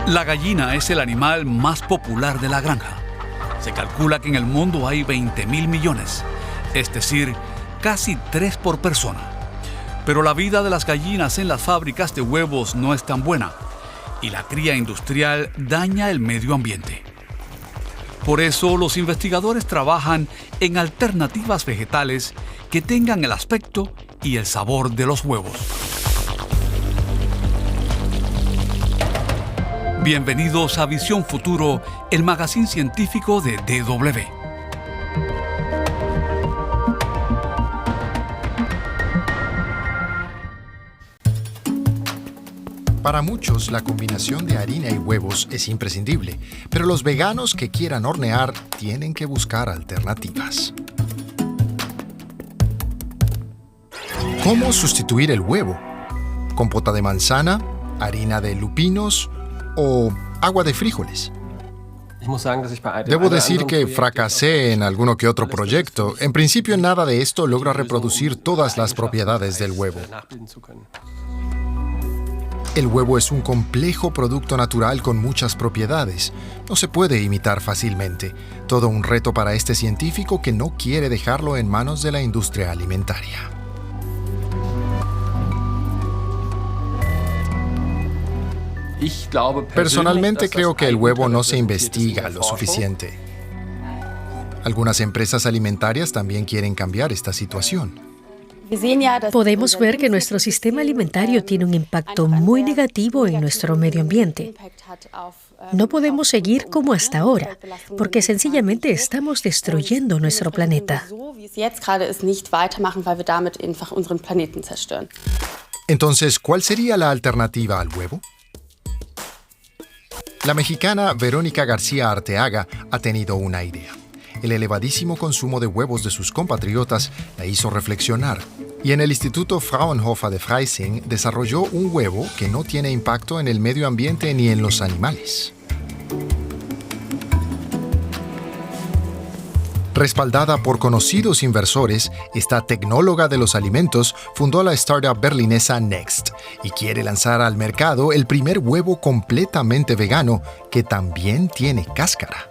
La gallina es el animal más popular de la granja. Se calcula que en el mundo hay 20.000 millones, es decir, casi 3 por persona. Pero la vida de las gallinas en las fábricas de huevos no es tan buena y la cría industrial daña el medio ambiente. Por eso los investigadores trabajan en alternativas vegetales que tengan el aspecto y el sabor de los huevos. Bienvenidos a Visión Futuro, el magazine científico de DW. Para muchos, la combinación de harina y huevos es imprescindible, pero los veganos que quieran hornear tienen que buscar alternativas. ¿Cómo sustituir el huevo? ¿Compota de manzana, harina de lupinos o agua de frijoles? Debo decir que fracasé en alguno que otro proyecto. En principio, nada de esto logra reproducir todas las propiedades del huevo. El huevo es un complejo producto natural con muchas propiedades. No se puede imitar fácilmente. Todo un reto para este científico que no quiere dejarlo en manos de la industria alimentaria. Personalmente creo que el huevo no se investiga lo suficiente. Algunas empresas alimentarias también quieren cambiar esta situación. Podemos ver que nuestro sistema alimentario tiene un impacto muy negativo en nuestro medio ambiente. No podemos seguir como hasta ahora, porque sencillamente estamos destruyendo nuestro planeta. Entonces, ¿cuál sería la alternativa al huevo? La mexicana Verónica García Arteaga ha tenido una idea. El elevadísimo consumo de huevos de sus compatriotas la hizo reflexionar, y en el Instituto Fraunhofer de Freising desarrolló un huevo que no tiene impacto en el medio ambiente ni en los animales. Respaldada por conocidos inversores, esta tecnóloga de los alimentos fundó la startup berlinesa Next y quiere lanzar al mercado el primer huevo completamente vegano que también tiene cáscara.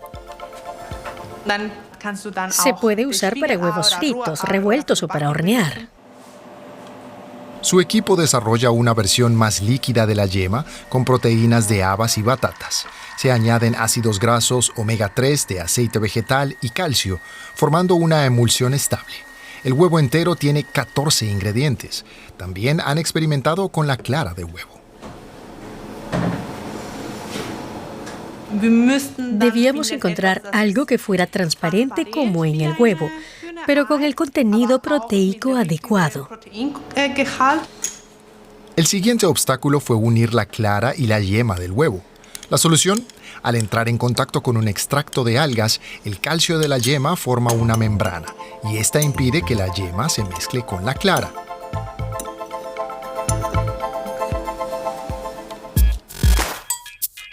Se puede usar para huevos fritos, revueltos o para hornear. Su equipo desarrolla una versión más líquida de la yema con proteínas de habas y batatas. Se añaden ácidos grasos omega 3 de aceite vegetal y calcio, formando una emulsión estable. El huevo entero tiene 14 ingredientes. También han experimentado con la clara de huevo. Debíamos encontrar algo que fuera transparente como en el huevo, pero con el contenido proteico adecuado. El siguiente obstáculo fue unir la clara y la yema del huevo. La solución: al entrar en contacto con un extracto de algas, el calcio de la yema forma una membrana, y esta impide que la yema se mezcle con la clara.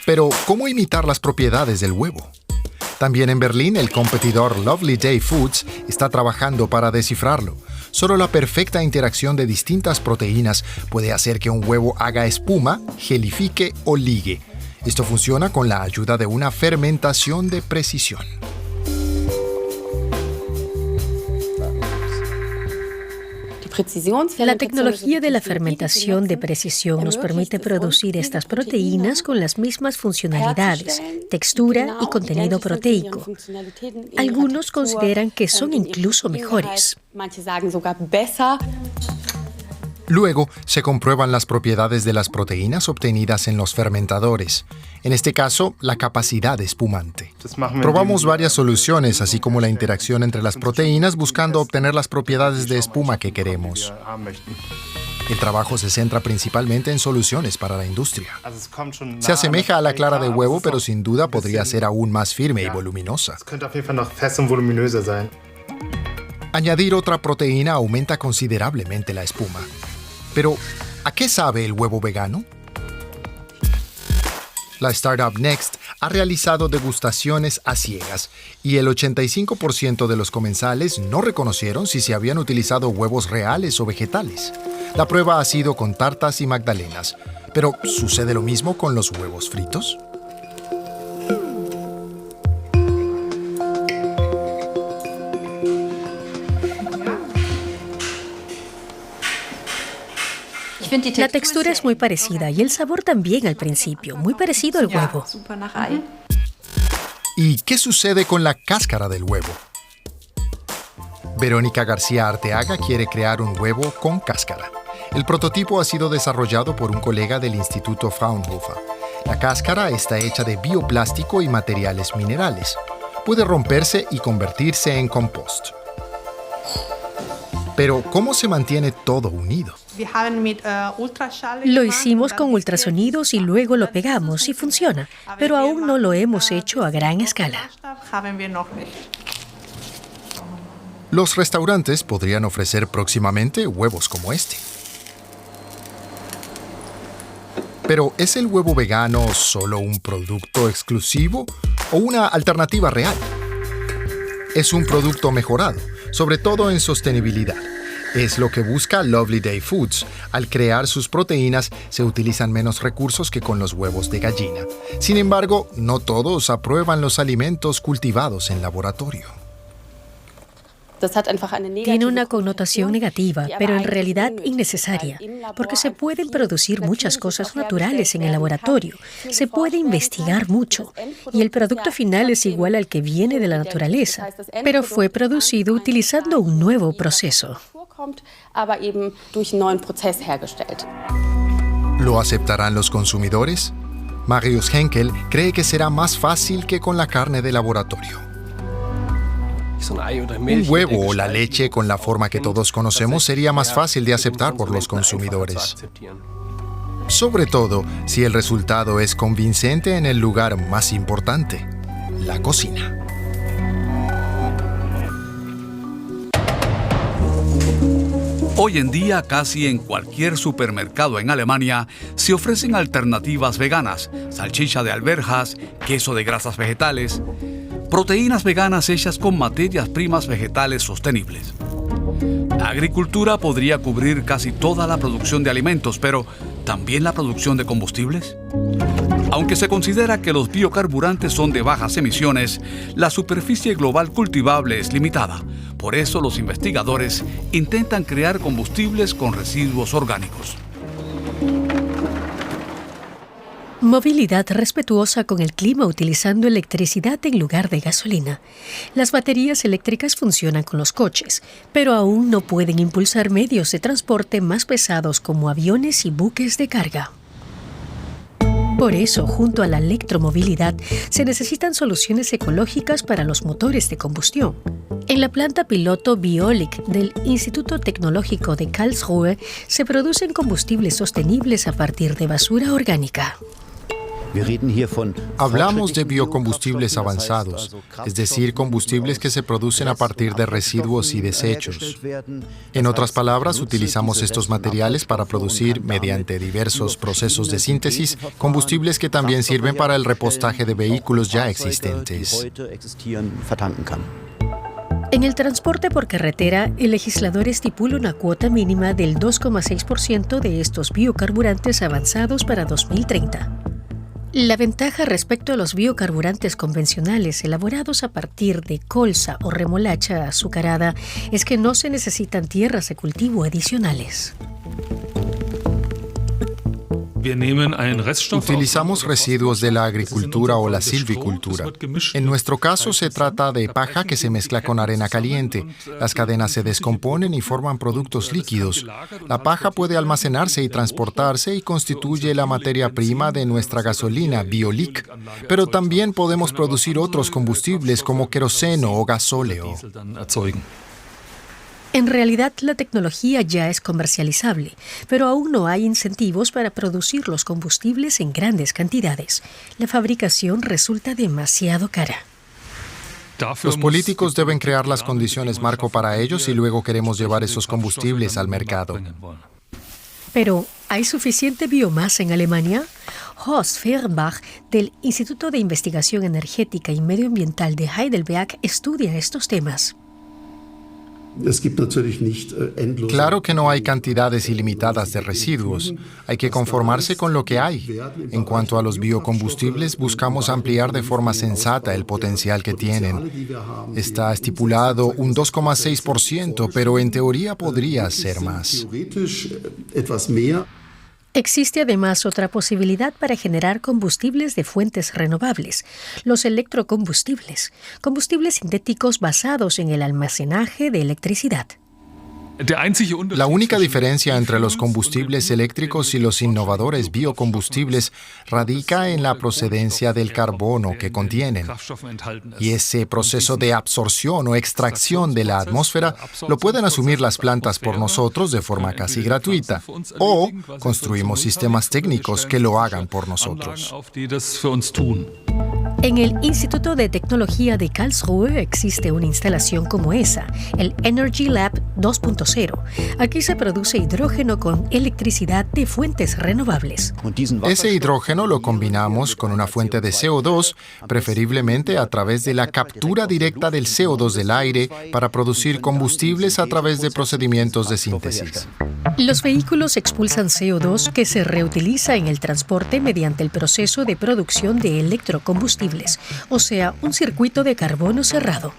Pero, ¿cómo imitar las propiedades del huevo? También en Berlín, el competidor Lovely Day Foods está trabajando para descifrarlo. Solo la perfecta interacción de distintas proteínas puede hacer que un huevo haga espuma, gelifique o ligue. Esto funciona con la ayuda de una fermentación de precisión. La tecnología de la fermentación de precisión nos permite producir estas proteínas con las mismas funcionalidades, textura y contenido proteico. Algunos consideran que son incluso mejores. Luego, se comprueban las propiedades de las proteínas obtenidas en los fermentadores. En este caso, la capacidad espumante. Probamos varias soluciones, así como la interacción entre las proteínas, buscando obtener las propiedades de espuma que queremos. El trabajo se centra principalmente en soluciones para la industria. Se asemeja a la clara de huevo, pero sin duda podría ser aún más firme y voluminosa. Añadir otra proteína aumenta considerablemente la espuma. Pero, ¿a qué sabe el huevo vegano? La startup Next ha realizado degustaciones a ciegas y el 85% de los comensales no reconocieron si se habían utilizado huevos reales o vegetales. La prueba ha sido con tartas y magdalenas. Pero, ¿sucede lo mismo con los huevos fritos? La textura es muy parecida y el sabor también al principio, muy parecido al huevo. ¿Y qué sucede con la cáscara del huevo? Verónica García Arteaga quiere crear un huevo con cáscara. El prototipo ha sido desarrollado por un colega del Instituto Fraunhofer. La cáscara está hecha de bioplástico y materiales minerales. Puede romperse y convertirse en compost. Pero, ¿cómo se mantiene todo unido? Lo hicimos con ultrasonidos y luego lo pegamos y funciona, pero aún no lo hemos hecho a gran escala. Los restaurantes podrían ofrecer próximamente huevos como este. Pero, ¿es el huevo vegano solo un producto exclusivo o una alternativa real? Es un producto mejorado, sobre todo en sostenibilidad. Es lo que busca Lovely Day Foods. Al crear sus proteínas, se utilizan menos recursos que con los huevos de gallina. Sin embargo, no todos aprueban los alimentos cultivados en laboratorio. Tiene una connotación negativa, pero en realidad innecesaria, porque se pueden producir muchas cosas naturales en el laboratorio, se puede investigar mucho, y el producto final es igual al que viene de la naturaleza, pero fue producido utilizando un nuevo proceso. ¿Lo aceptarán los consumidores? Marius Henkel cree que será más fácil que con la carne de laboratorio. Un huevo o la leche con la forma que todos conocemos sería más fácil de aceptar por los consumidores. Sobre todo si el resultado es convincente en el lugar más importante, la cocina. Hoy en día, casi en cualquier supermercado en Alemania se ofrecen alternativas veganas, salchicha de alberjas, queso de grasas vegetales, proteínas veganas hechas con materias primas vegetales sostenibles. La agricultura podría cubrir casi toda la producción de alimentos, pero ¿también la producción de combustibles? Aunque se considera que los biocarburantes son de bajas emisiones, la superficie global cultivable es limitada. Por eso los investigadores intentan crear combustibles con residuos orgánicos. Movilidad respetuosa con el clima utilizando electricidad en lugar de gasolina. Las baterías eléctricas funcionan con los coches, pero aún no pueden impulsar medios de transporte más pesados como aviones y buques de carga. Por eso, junto a la electromovilidad, se necesitan soluciones ecológicas para los motores de combustión. En la planta piloto Biolic del Instituto Tecnológico de Karlsruhe se producen combustibles sostenibles a partir de basura orgánica. Hablamos de biocombustibles avanzados, es decir, combustibles que se producen a partir de residuos y desechos. En otras palabras, utilizamos estos materiales para producir, mediante diversos procesos de síntesis, combustibles que también sirven para el repostaje de vehículos ya existentes. En el transporte por carretera, el legislador estipula una cuota mínima del 2,6% de estos biocarburantes avanzados para 2030. La ventaja respecto a los biocarburantes convencionales elaborados a partir de colza o remolacha azucarada es que no se necesitan tierras de cultivo adicionales. Utilizamos residuos de la agricultura o la silvicultura. En nuestro caso se trata de paja que se mezcla con arena caliente. Las cadenas se descomponen y forman productos líquidos. La paja puede almacenarse y transportarse y constituye la materia prima de nuestra gasolina Biolic. Pero también podemos producir otros combustibles como queroseno o gasóleo. En realidad, la tecnología ya es comercializable, pero aún no hay incentivos para producir los combustibles en grandes cantidades. La fabricación resulta demasiado cara. Los políticos deben crear las condiciones marco para ellos y luego queremos llevar esos combustibles al mercado. Pero, ¿hay suficiente biomasa en Alemania? Horst Fehrenbach, del Instituto de Investigación Energética y Medioambiental de Heidelberg, estudia estos temas. Claro que no hay cantidades ilimitadas de residuos. Hay que conformarse con lo que hay. En cuanto a los biocombustibles, buscamos ampliar de forma sensata el potencial que tienen. Está estipulado un 2,6%, pero en teoría podría ser más. Existe además otra posibilidad para generar combustibles de fuentes renovables, los electrocombustibles, combustibles sintéticos basados en el almacenaje de electricidad. La única diferencia entre los combustibles eléctricos y los innovadores biocombustibles radica en la procedencia del carbono que contienen. Y ese proceso de absorción o extracción de la atmósfera lo pueden asumir las plantas por nosotros de forma casi gratuita, o construimos sistemas técnicos que lo hagan por nosotros. En el Instituto de Tecnología de Karlsruhe existe una instalación como esa, el Energy Lab 2.0. Aquí se produce hidrógeno con electricidad de fuentes renovables. Ese hidrógeno lo combinamos con una fuente de CO2, preferiblemente a través de la captura directa del CO2 del aire para producir combustibles a través de procedimientos de síntesis. Los vehículos expulsan CO2 que se reutiliza en el transporte mediante el proceso de producción de electrocombustibles, o sea, un circuito de carbono cerrado.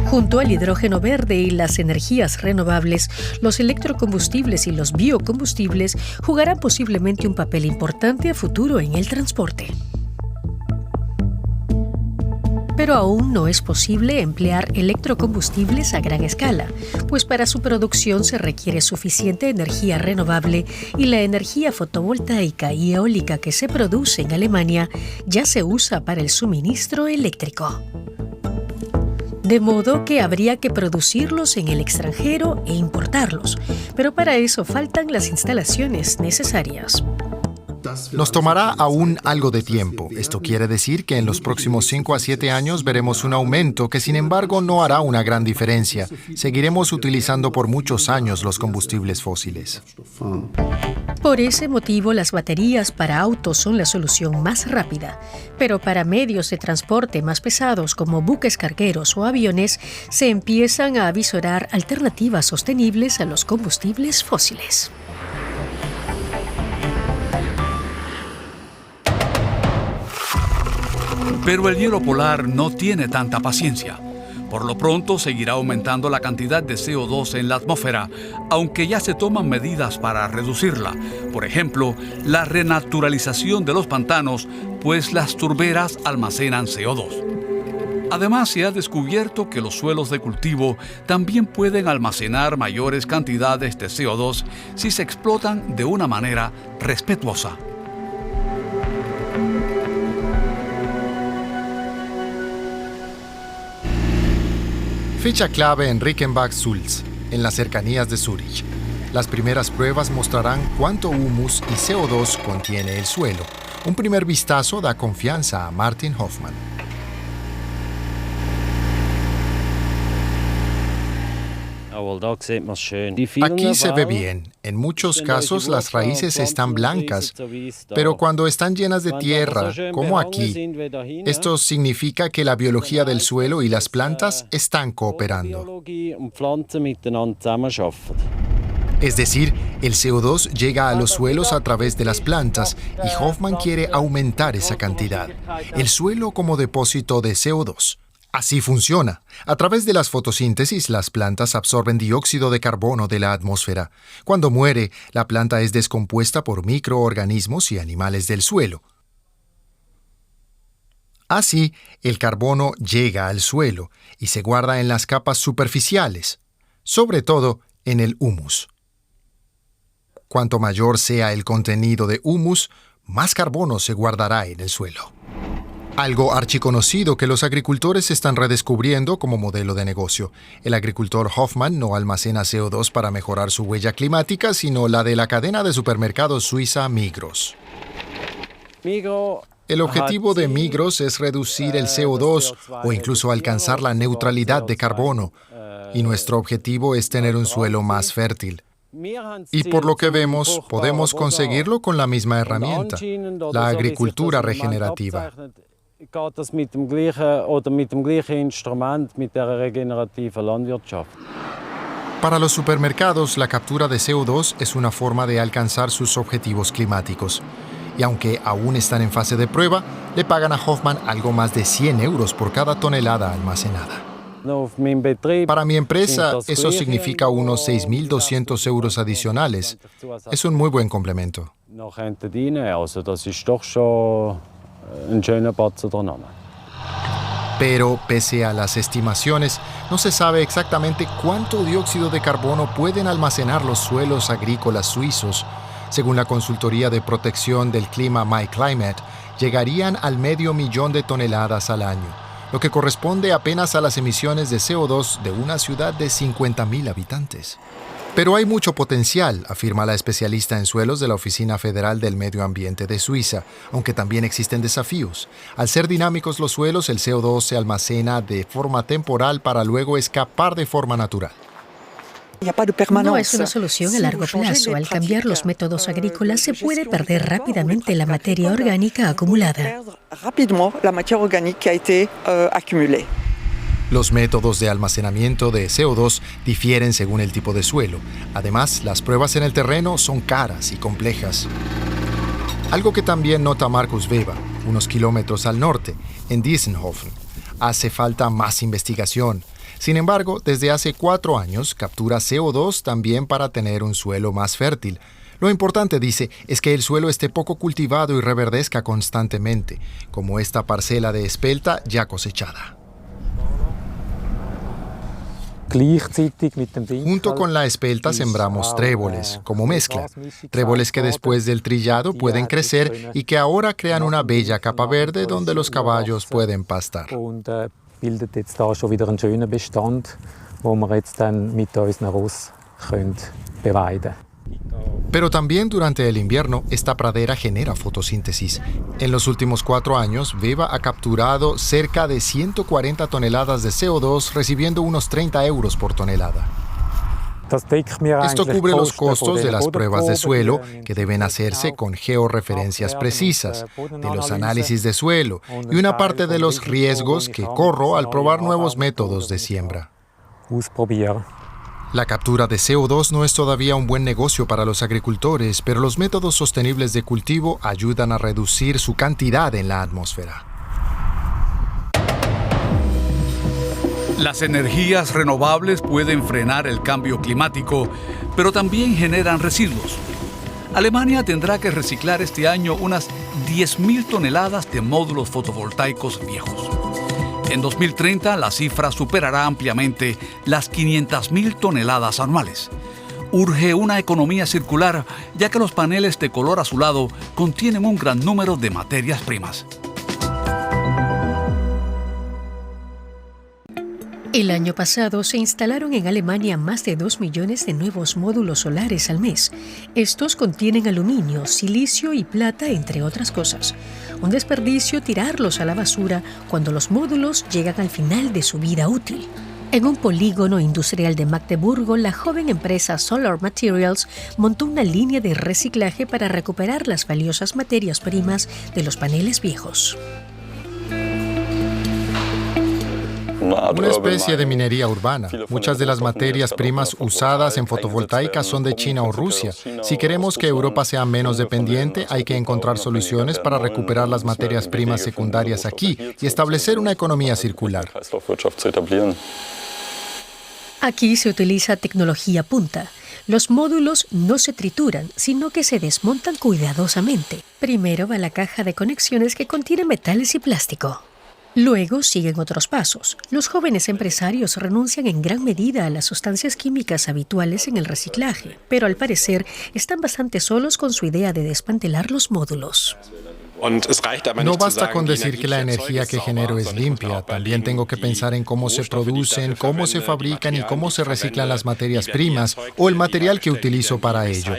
Junto al hidrógeno verde y las energías renovables, los electrocombustibles y los biocombustibles jugarán posiblemente un papel importante a futuro en el transporte. Pero aún no es posible emplear electrocombustibles a gran escala, pues para su producción se requiere suficiente energía renovable y la energía fotovoltaica y eólica que se produce en Alemania ya se usa para el suministro eléctrico. De modo que habría que producirlos en el extranjero e importarlos, pero para eso faltan las instalaciones necesarias. Nos tomará aún algo de tiempo. Esto quiere decir que en los próximos 5 a 7 años veremos un aumento que, sin embargo, no hará una gran diferencia. Seguiremos utilizando por muchos años los combustibles fósiles. Por ese motivo, las baterías para autos son la solución más rápida. Pero para medios de transporte más pesados como buques cargueros o aviones, se empiezan a avisorar alternativas sostenibles a los combustibles fósiles. Pero el hielo polar no tiene tanta paciencia. Por lo pronto seguirá aumentando la cantidad de CO2 en la atmósfera, aunque ya se toman medidas para reducirla. Por ejemplo, la renaturalización de los pantanos, pues las turberas almacenan CO2. Además, se ha descubierto que los suelos de cultivo también pueden almacenar mayores cantidades de CO2 si se explotan de una manera respetuosa. Fecha clave en Reichenbach-Sulz, en las cercanías de Zúrich. Las primeras pruebas mostrarán cuánto humus y CO2 contiene el suelo. Un primer vistazo da confianza a Martin Hoffmann. Aquí se ve bien. En muchos casos las raíces están blancas, pero cuando están llenas de tierra, como aquí, esto significa que la biología del suelo y las plantas están cooperando. Es decir, el CO2 llega a los suelos a través de las plantas y Hoffmann quiere aumentar esa cantidad. El suelo como depósito de CO2. Así funciona. A través de las fotosíntesis, las plantas absorben dióxido de carbono de la atmósfera. Cuando muere, la planta es descompuesta por microorganismos y animales del suelo. Así, el carbono llega al suelo y se guarda en las capas superficiales, sobre todo en el humus. Cuanto mayor sea el contenido de humus, más carbono se guardará en el suelo. Algo archiconocido que los agricultores están redescubriendo como modelo de negocio. El agricultor Hoffmann no almacena CO2 para mejorar su huella climática, sino la de la cadena de supermercados suiza Migros. El objetivo de Migros es reducir el CO2 o incluso alcanzar la neutralidad de carbono. Y nuestro objetivo es tener un suelo más fértil. Y por lo que vemos, podemos conseguirlo con la misma herramienta, la agricultura regenerativa. Para los supermercados, la captura de CO2 es una forma de alcanzar sus objetivos climáticos. Y aunque aún están en fase de prueba, le pagan a Hoffmann algo más de 100 euros por cada tonelada almacenada. Para mi empresa, eso significa unos 6.200 euros adicionales. Es un muy buen complemento. Pero pese a las estimaciones, no se sabe exactamente cuánto dióxido de carbono pueden almacenar los suelos agrícolas suizos. Según la consultoría de protección del clima MyClimate, llegarían al 500.000 de toneladas al año, lo que corresponde apenas a las emisiones de CO2 de una ciudad de 50.000 habitantes. Pero hay mucho potencial, afirma la especialista en suelos de la Oficina Federal del Medio Ambiente de Suiza, aunque también existen desafíos. Al ser dinámicos los suelos, el CO2 se almacena de forma temporal para luego escapar de forma natural. No es una solución a largo plazo. Al cambiar los métodos agrícolas se puede perder rápidamente la materia orgánica acumulada. Los métodos de almacenamiento de CO2 difieren según el tipo de suelo. Además, las pruebas en el terreno son caras y complejas. Algo que también nota Markus Weber, unos kilómetros al norte, en Diessenhofen. Hace falta más investigación. Sin embargo, desde hace 4 años captura CO2 también para tener un suelo más fértil. Lo importante, dice, es que el suelo esté poco cultivado y reverdezca constantemente, como esta parcela de espelta ya cosechada. Junto con la espelta sembramos tréboles, como mezcla. Tréboles que después del trillado pueden crecer y que ahora crean una bella capa verde donde los caballos pueden pastar. Bildet jetzt da schon wieder einen schönen Bestand, wo wir jetzt dann mit unseren Ross beweiden können. Pero también durante el invierno, esta pradera genera fotosíntesis. En los últimos 4 años, Weber ha capturado cerca de 140 toneladas de CO2, recibiendo unos 30 euros por tonelada. Esto cubre los costos de las pruebas de suelo, que deben hacerse con georreferencias precisas, de los análisis de suelo y una parte de los riesgos que corro al probar nuevos métodos de siembra. La captura de CO2 no es todavía un buen negocio para los agricultores, pero los métodos sostenibles de cultivo ayudan a reducir su cantidad en la atmósfera. Las energías renovables pueden frenar el cambio climático, pero también generan residuos. Alemania tendrá que reciclar este año unas 10.000 toneladas de módulos fotovoltaicos viejos. En 2030, la cifra superará ampliamente las 500.000 toneladas anuales. Urge una economía circular, ya que los paneles de color azulado contienen un gran número de materias primas. El año pasado se instalaron en Alemania más de 2 millones de nuevos módulos solares al mes. Estos contienen aluminio, silicio y plata, entre otras cosas. Un desperdicio tirarlos a la basura cuando los módulos llegan al final de su vida útil. En un polígono industrial de Magdeburgo, la joven empresa Solar Materials montó una línea de reciclaje para recuperar las valiosas materias primas de los paneles viejos. Una especie de minería urbana. Muchas de las materias primas usadas en fotovoltaica son de China o Rusia. Si queremos que Europa sea menos dependiente, hay que encontrar soluciones para recuperar las materias primas secundarias aquí y establecer una economía circular. Aquí se utiliza tecnología punta. Los módulos no se trituran, sino que se desmontan cuidadosamente. Primero va la caja de conexiones que contiene metales y plástico. Luego siguen otros pasos. Los jóvenes empresarios renuncian en gran medida a las sustancias químicas habituales en el reciclaje, pero al parecer están bastante solos con su idea de desmantelar los módulos. No basta con decir que la energía que genero es limpia, también tengo que pensar en cómo se producen, cómo se fabrican y cómo se reciclan las materias primas o el material que utilizo para ello.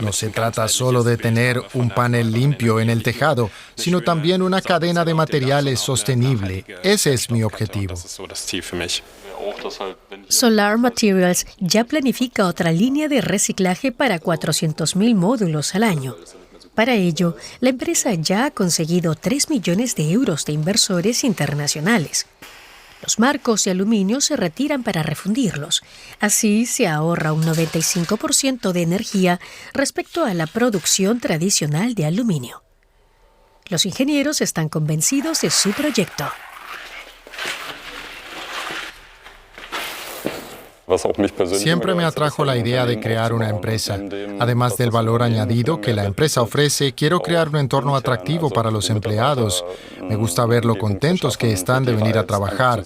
No se trata solo de tener un panel limpio en el tejado, sino también una cadena de materiales sostenible. Ese es mi objetivo. Solar Materials ya planifica otra línea de reciclaje para 400.000 módulos al año. Para ello, la empresa ya ha conseguido 3 millones de euros de inversores internacionales. Los marcos de aluminio se retiran para refundirlos. Así se ahorra un 95% de energía respecto a la producción tradicional de aluminio. Los ingenieros están convencidos de su proyecto. Siempre me atrajo la idea de crear una empresa. Además del valor añadido que la empresa ofrece, quiero crear un entorno atractivo para los empleados. Me gusta ver lo contentos que están de venir a trabajar.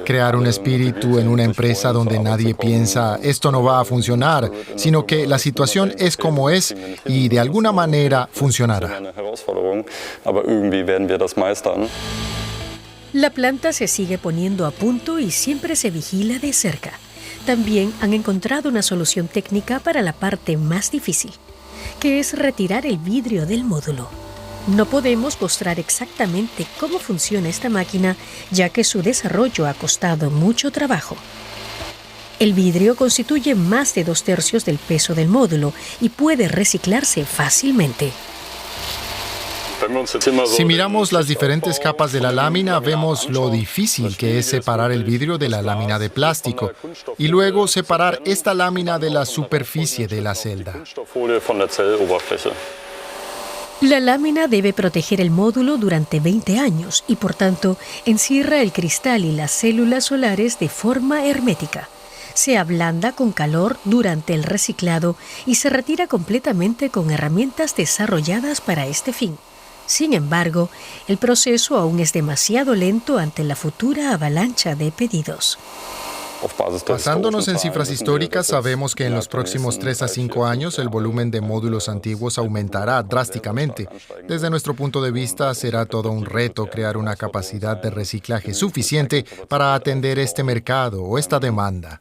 Crear un espíritu en una empresa donde nadie piensa, esto no va a funcionar, sino que la situación es como es y de alguna manera funcionará. La planta se sigue poniendo a punto y siempre se vigila de cerca. También han encontrado una solución técnica para la parte más difícil, que es retirar el vidrio del módulo. No podemos mostrar exactamente cómo funciona esta máquina, ya que su desarrollo ha costado mucho trabajo. El vidrio constituye más de 2/3 del peso del módulo y puede reciclarse fácilmente. Si miramos las diferentes capas de la lámina, vemos lo difícil que es separar el vidrio de la lámina de plástico y luego separar esta lámina de la superficie de la celda. La lámina debe proteger el módulo durante 20 años y, por tanto, encierra el cristal y las células solares de forma hermética. Se ablanda con calor durante el reciclado y se retira completamente con herramientas desarrolladas para este fin. Sin embargo, el proceso aún es demasiado lento ante la futura avalancha de pedidos. Basándonos en cifras históricas, sabemos que en los próximos 3 a 5 años el volumen de módulos antiguos aumentará drásticamente. Desde nuestro punto de vista, será todo un reto crear una capacidad de reciclaje suficiente para atender este mercado o esta demanda.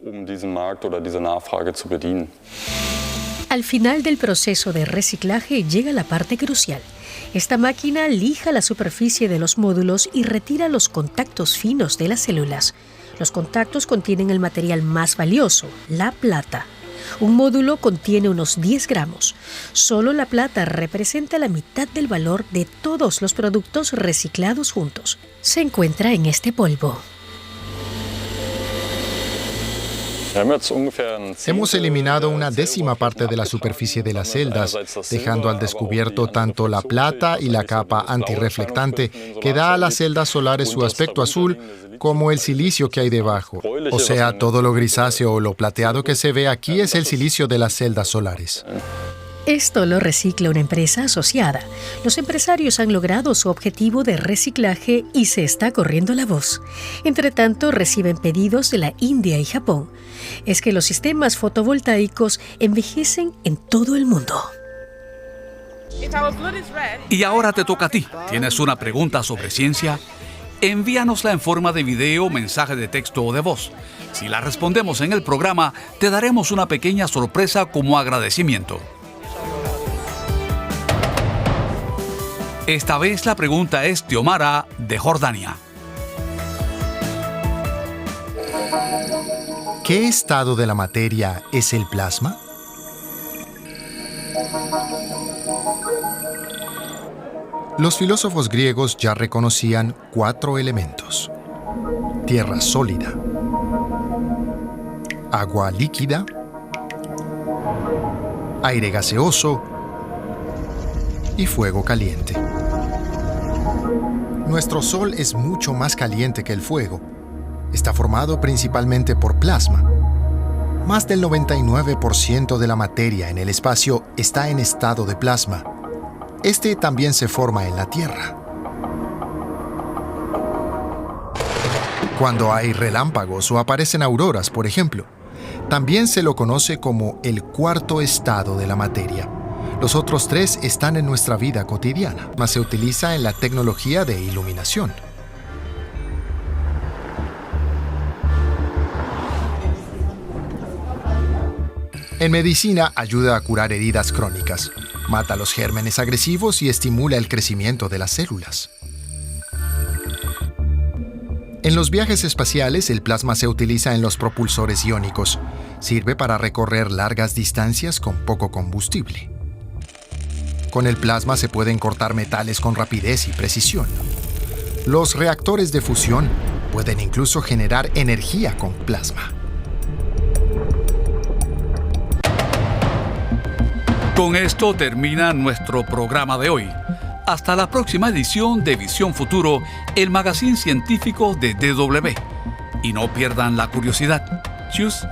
Al final del proceso de reciclaje llega la parte crucial. Esta máquina lija la superficie de los módulos y retira los contactos finos de las células. Los contactos contienen el material más valioso, la plata. Un módulo contiene unos 10 gramos. Solo la plata representa la mitad del valor de todos los productos reciclados juntos. Se encuentra en este polvo. Hemos eliminado una 10ª parte de la superficie de las celdas, dejando al descubierto tanto la plata y la capa antirreflectante que da a las celdas solares su aspecto azul, como el silicio que hay debajo. O sea, todo lo grisáceo o lo plateado que se ve aquí es el silicio de las celdas solares. Esto lo recicla una empresa asociada. Los empresarios han logrado su objetivo de reciclaje y se está corriendo la voz. Entre tanto, reciben pedidos de la India y Japón. Es que los sistemas fotovoltaicos envejecen en todo el mundo. Y ahora te toca a ti. ¿Tienes una pregunta sobre ciencia? Envíanosla en forma de video, mensaje de texto o de voz. Si la respondemos en el programa, te daremos una pequeña sorpresa como agradecimiento. Esta vez la pregunta es de Omara, de Jordania. ¿Qué estado de la materia es el plasma? Los filósofos griegos ya reconocían 4 elementos: tierra sólida, agua líquida, aire gaseoso y fuego caliente. Nuestro Sol es mucho más caliente que el fuego. Está formado principalmente por plasma. Más del 99% de la materia en el espacio está en estado de plasma. Este también se forma en la Tierra. Cuando hay relámpagos o aparecen auroras, por ejemplo, también se lo conoce como el 4º estado de la materia. Los otros 3 están en nuestra vida cotidiana, mas se utiliza en la tecnología de iluminación. En medicina ayuda a curar heridas crónicas, mata los gérmenes agresivos y estimula el crecimiento de las células. En los viajes espaciales, el plasma se utiliza en los propulsores iónicos. Sirve para recorrer largas distancias con poco combustible. Con el plasma se pueden cortar metales con rapidez y precisión. Los reactores de fusión pueden incluso generar energía con plasma. Con esto termina nuestro programa de hoy. Hasta la próxima edición de Visión Futuro, el magazine científico de DW. Y no pierdan la curiosidad. Tschüss.